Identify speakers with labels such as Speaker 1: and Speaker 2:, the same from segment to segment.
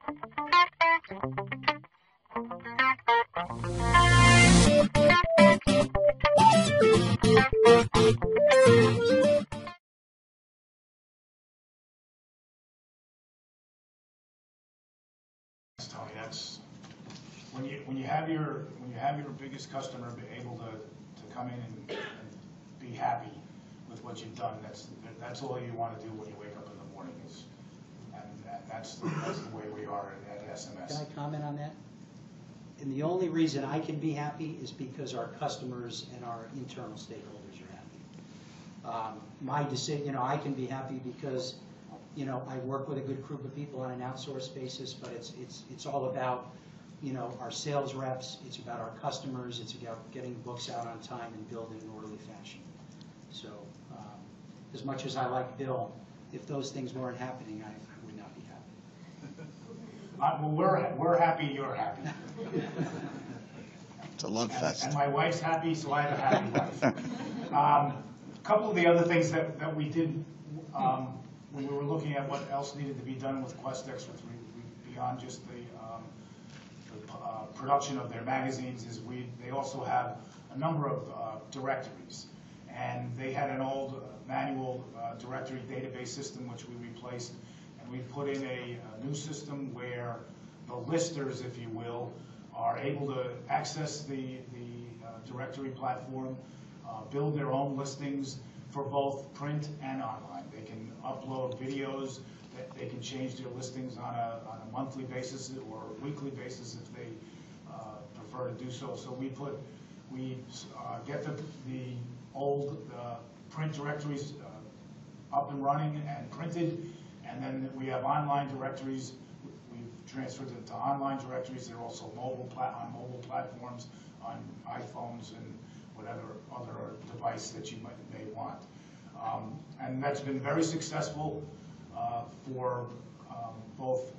Speaker 1: Tony, that's when you have your biggest customer be able to come in and be happy with what you've done. That's all you want to do when you wake up in the morning. And that's the way we are at SMS.
Speaker 2: Can I comment on that? And the only reason I can be happy is because our customers and our internal stakeholders are happy. My decision, I can be happy because I work with a good group of people on an outsourced basis, but it's all about our sales reps. It's about our customers. It's about getting books out on time and billed in an orderly fashion. So, as much as I like Bill, if those things weren't happening, I would not be happy.
Speaker 1: Well, we're happy. You're happy.
Speaker 3: It's a love fest.
Speaker 1: And my wife's happy, so I have a happy life. A couple of the other things that we did when we were looking at what else needed to be done with Questex, beyond just the production of their magazines, is they also have a number of directories, and they had an old manual directory database system which we replaced, and we put in a new system where the listers, if you will, are able to access the directory platform, build their own listings for both print and online. They can upload videos, they can change their listings on a monthly basis or weekly basis if they prefer to do so. So we get the old print directories up and running and printed, and then we have online directories. We've transferred them to online directories. They're also on mobile platforms, on iPhones and whatever other device that you may want. And that's been very successful for both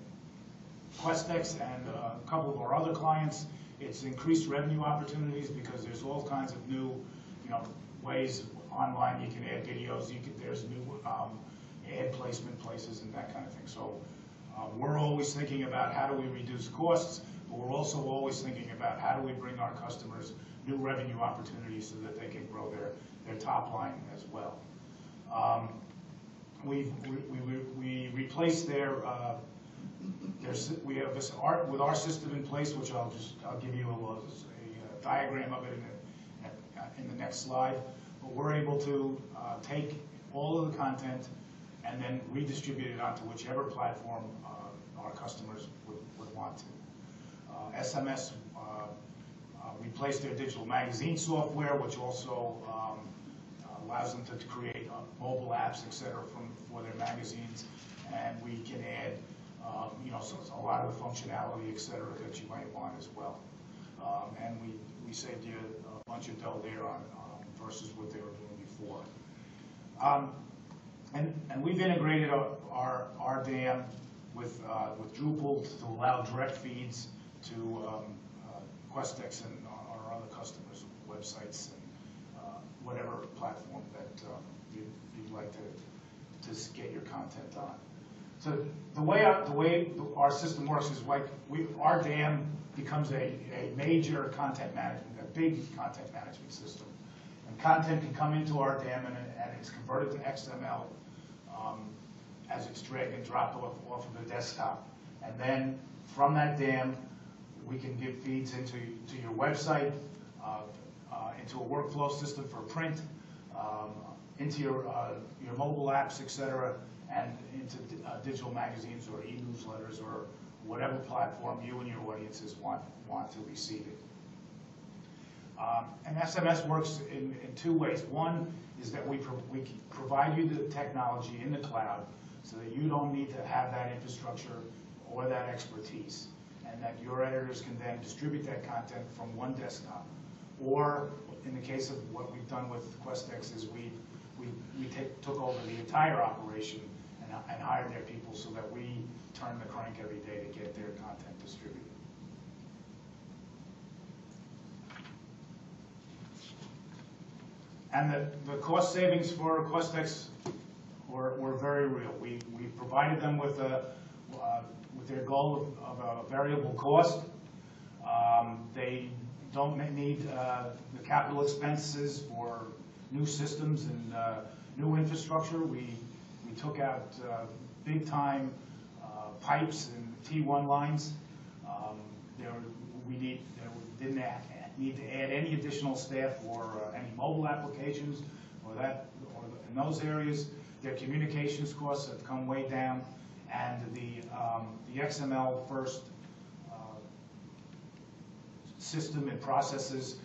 Speaker 1: Questex and a couple of our other clients. It's increased revenue opportunities because there's all kinds of new, ways online you can add videos. There's new ad placement places and that kind of thing. So we're always thinking about how do we reduce costs, but we're also always thinking about how do we bring our customers new revenue opportunities so that they can grow their top line as well. We replaced we have this with our system in place, which I'll give you a diagram of it in the next slide. But we're able to take all of the content and then redistribute it onto whichever platform our customers would want to. SMS replaced their digital magazine software, which also allows them to create mobile apps, etc., for their magazines, and we can add, so it's a lot of the functionality, etc., that you might want as well. And we saved you a bunch of dough there on versus what they were doing before. And we've integrated our DAM with Drupal to allow direct feeds to Questex and our other customers' websites and whatever platform that you'd like to get your content on. So the way our system works is like our DAM becomes a major content management, a big content management system. And content can come into our DAM and it's converted to XML as it's dragged and dropped off of the desktop. And then from that DAM, we can give feeds into your website, into a workflow system for print, into your mobile apps, etc., and into digital magazines or e-newsletters or whatever platform you and your audiences want to receive it. And SMS works in two ways. One is that we provide you the technology in the cloud so that you don't need to have that infrastructure or that expertise, and that your editors can then distribute that content from one desktop. Or in the case of what we've done with Questex is we took over the entire operation and hired their people so that we turn the crank every day to get their content distributed. And the cost savings for Questex were very real. We provided them with with their goal of a variable cost. They don't need the capital expenses for new systems and new infrastructure. We took out big-time pipes and T1 lines. We didn't need to add any additional staff for any mobile applications or in those areas. Their communications costs have come way down, and the XML first system and processes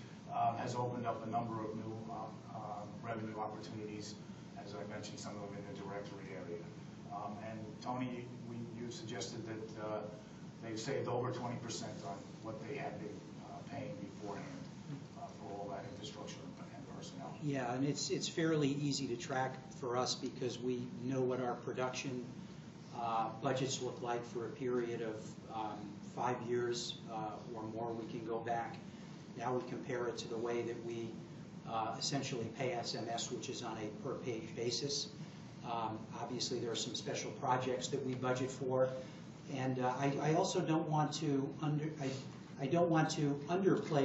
Speaker 1: has opened up a number of new revenue opportunities, as I mentioned, some of them in the directory area. And Tony, you suggested that they've saved over 20% on what they had been paying beforehand for all that infrastructure and personnel.
Speaker 2: Yeah, and it's fairly easy to track for us because we know what our production budgets look like for a period of 5 years or more. We can go back. Now we compare it to the way that we essentially pay SMS, which is on a per-page basis. Obviously, there are some special projects that we budget for, and I also don't want to underplay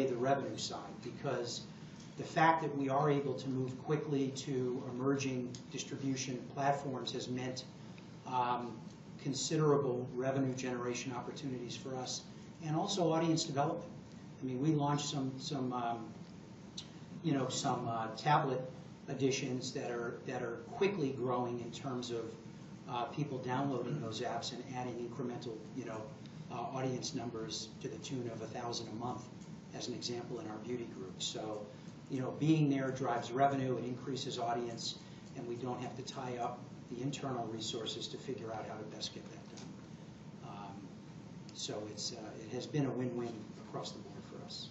Speaker 2: the revenue side, because the fact that we are able to move quickly to emerging distribution platforms has meant considerable revenue generation opportunities for us, and also audience development. I mean, we launched some tablet editions that are quickly growing in terms of people downloading those apps and adding incremental, audience numbers to the tune of 1,000 a month, as an example, in our beauty group. So, being there drives revenue, it increases audience, and we don't have to tie up the internal resources to figure out how to best get that done. So it has been a win-win across the board for us.